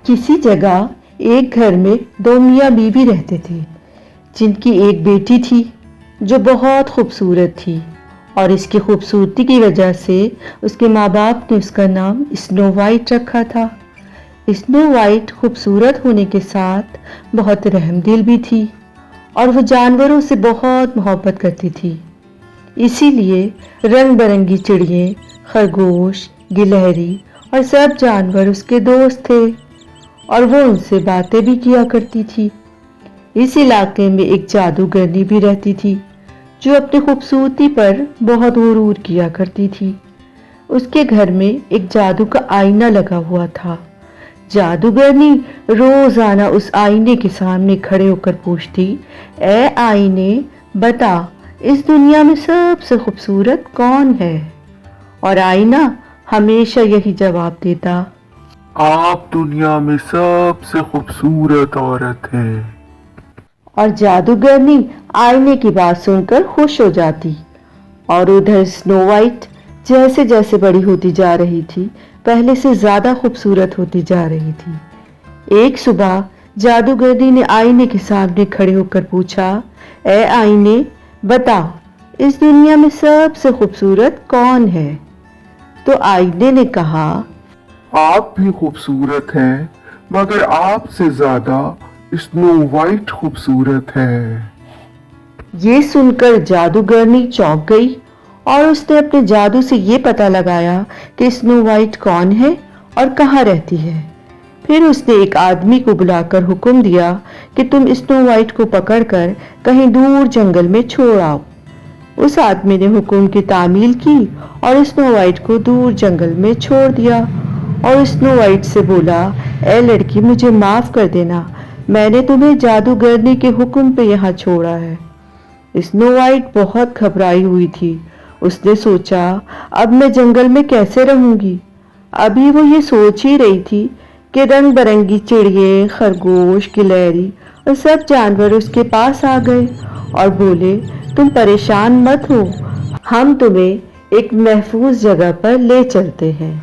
किसी जगह एक घर में दो मियाँ बीवी रहते थे, जिनकी एक बेटी थी जो बहुत खूबसूरत थी और इसकी खूबसूरती की वजह से उसके माँ बाप ने उसका नाम स्नो वाइट रखा था। स्नो वाइट खूबसूरत होने के साथ बहुत रहमदिल भी थी और वो जानवरों से बहुत मोहब्बत करती थी। इसीलिए रंग बिरंगी चिड़िए, खरगोश, गिलहरी और सब जानवर उसके दोस्त थे और वो उनसे बातें भी किया करती थी। इस इलाके में एक जादूगरनी भी रहती थी जो अपनी खूबसूरती पर बहुत गुरूर किया करती थी। उसके घर में एक जादू का आईना लगा हुआ था। जादूगरनी रोजाना उस आईने के सामने खड़े होकर पूछती, ए आईने, बता इस दुनिया में सबसे खूबसूरत कौन है? और आईना हमेशा यही जवाब देता, आप दुनिया में सबसे खूबसूरत औरत हैं। और जादूगरनी आईने की बात सुनकर खुश हो जाती। और उधर स्नो वाइट जैसे जैसे बड़ी होती जा रही थी, पहले से ज्यादा खूबसूरत होती जा रही थी। एक सुबह जादूगरनी ने आईने के सामने खड़े होकर पूछा, ए आईने, बता इस दुनिया में सबसे खूबसूरत कौन है? तो आईने ने कहा, आप भी खूबसूरत हैं, मगर आपसे ज्यादा स्नो वाइट खूबसूरत है। ये सुनकर जादूगरनी चौंक गई और उसने अपने जादू से ये पता लगाया कि स्नो वाइट कौन है और कहाँ रहती है। फिर उसने एक आदमी को बुलाकर हुक्म दिया कि तुम स्नो वाइट को पकड़कर कहीं दूर जंगल में छोड़ आओ। उस आदमी ने हुक्म की तामील की और स्नो वाइट को दूर जंगल में छोड़ दिया और स्नो वाइट से बोला, ए लड़की, मुझे माफ कर देना, मैंने तुम्हें जादूगरनी के हुक्म पे यहाँ छोड़ा है। स्नो वाइट बहुत घबराई हुई थी। उसने सोचा, अब मैं जंगल में कैसे रहूंगी? अभी वो ये सोच ही रही थी कि रंग बिरंगी चिड़िए, खरगोश, गिलहरी और सब जानवर उसके पास आ गए और बोले, तुम परेशान मत हो, हम तुम्हें एक महफूज जगह पर ले चलते हैं।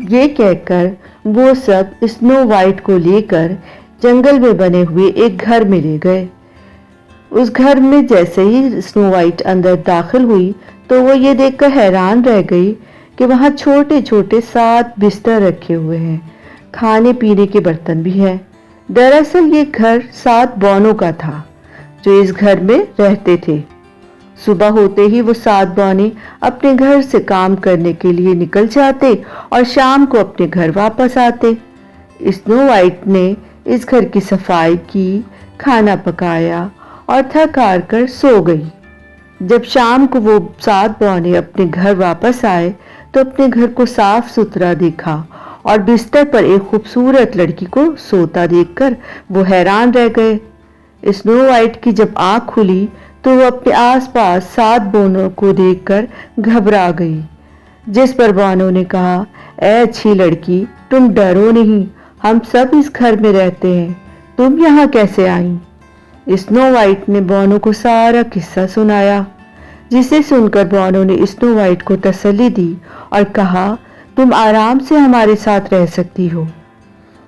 ये कहकर वो सब स्नो वाइट को लेकर जंगल में बने हुए एक घर में ले गए। उस घर में जैसे ही स्नो वाइट अंदर दाखिल हुई तो वो ये देखकर हैरान रह गई कि वहां छोटे छोटे 7 बिस्तर रखे हुए हैं, खाने पीने के बर्तन भी हैं। दरअसल ये घर 7 बौनों का था जो इस घर में रहते थे। सुबह होते ही वो 7 बौने अपने घर से काम करने के लिए निकल जाते और शाम को अपने घर वापस आते। स्नो वाइट ने इस घर की सफाई की, खाना पकाया और थक हार कर सो गई। जब शाम को वो 7 बौने अपने घर वापस आए तो अपने घर को साफ सुथरा देखा और बिस्तर पर एक खूबसूरत लड़की को सोता देखकर वो हैरान रह गए। स्नो वाइट की जब आंख खुली तो वो अपने आसपास 7 बौनों को देखकर घबरा गई, जिस पर बौनों ने कहा, ए अच्छी लड़की, तुम डरो नहीं, हम सब इस घर में रहते हैं, तुम यहाँ कैसे आई? स्नो वाइट ने बौनों को सारा किस्सा सुनाया, जिसे सुनकर बौनों ने स्नो वाइट को तसल्ली दी और कहा, तुम आराम से हमारे साथ रह सकती हो।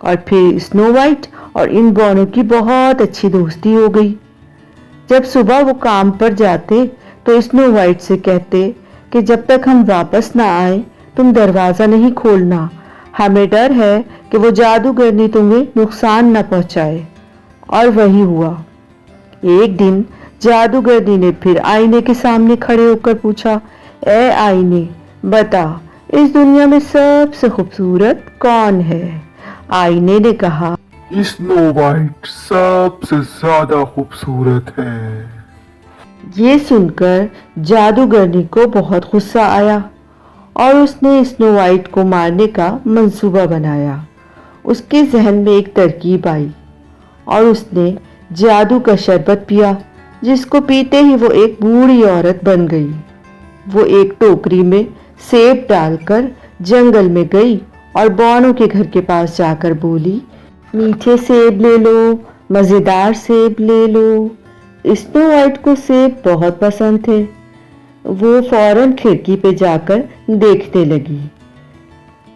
और फिर स्नो वाइट और इन बौनों की बहुत अच्छी दोस्ती हो गई। जब सुबह वो काम पर जाते तो स्नो वाइट से कहते कि जब तक हम वापस ना आए तुम दरवाजा नहीं खोलना, हमें डर है कि वो जादूगरनी तुम्हें नुकसान न पहुंचाए। और वही हुआ। एक दिन जादूगरनी ने फिर आईने के सामने खड़े होकर पूछा, ए आईने, बता इस दुनिया में सबसे खूबसूरत कौन है? आईने ने कहा, स्नो वाइट सबसे ज्यादा खूबसूरत है। ये सुनकर जादूगरनी को बहुत गुस्सा आया और उसने स्नो वाइट को मारने का मंसूबा बनाया। उसके जहन में एक तरकीब आई और उसने जादू का शरबत पिया, जिसको पीते ही वो एक बूढ़ी औरत बन गई। वो एक टोकरी में सेब डालकर जंगल में गई और बौनों के घर के पास जाकर बोली, मीठे सेब ले लो, मजेदार सेब ले लो। स्नो वाइट को सेब बहुत पसंद थे। वो फौरन खिड़की पे जाकर देखने लगी।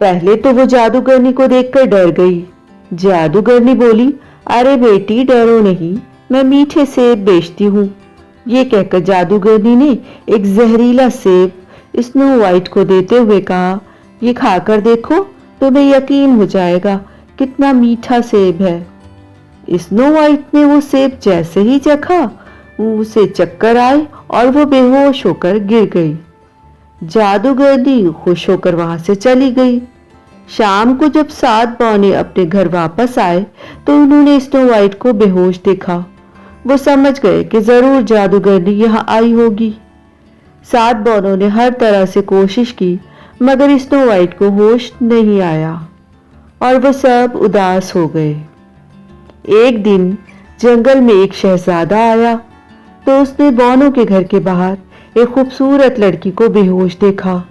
पहले तो वो जादूगरनी को देखकर डर गई, जादूगरनी बोली, अरे बेटी डरो नहीं, मैं मीठे सेब बेचती हूँ। ये कहकर जादूगरनी ने एक जहरीला सेब स्नो वाइट को देते हुए कहा, ये खाकर देखो, तुम्हें यकीन हो जाएगा कितना मीठा सेब है। स्नो वाइट ने वो सेब जैसे ही चखा, उसे चक्कर आए और वो बेहोश होकर गिर गई। जादूगरनी खुश होकर वहां से चली गई। शाम को जब 7 बौने अपने घर वापस आए तो उन्होंने स्नो वाइट को बेहोश देखा। वो समझ गए कि जरूर जादूगरनी यहाँ आई होगी। 7 बौनों ने हर तरह से कोशिश की मगर स्नो वाइट को होश नहीं आया और वो सब उदास हो गए। एक दिन जंगल में एक शहजादा आया तो उसने बौनों के घर के बाहर एक खूबसूरत लड़की को बेहोश देखा।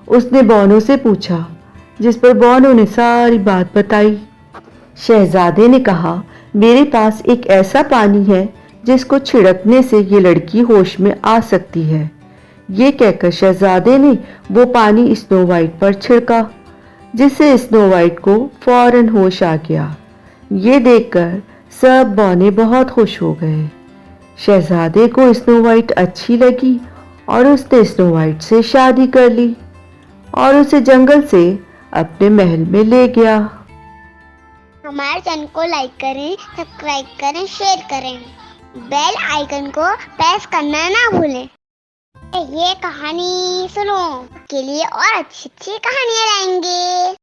उसने बौनों से पूछा, जिस पर बौनों ने सारी बात बताई। शहजादे ने कहा, मेरे पास एक ऐसा पानी है जिसको छिड़कने से ये लड़की होश में आ सकती है। ये कहकर शहजादे ने वो पानी स्नो वाइट पर छिड़का, जिससे स्नो वाइट को फौरन होश आ गया। ये देखकर सब बौने बहुत खुश हो गए। शहजादे को स्नो वाइट अच्छी लगी और उसने स्नो वाइट से शादी कर ली और उसे जंगल से अपने महल में ले गया। हमारे चैनल को लाइक करें, सब्सक्राइब करें, शेयर करें, बेल आइकन को प्रेस करना ना भूलें। ये कहानी सुनो के लिए और अच्छी अच्छी कहानियां लाएंगे।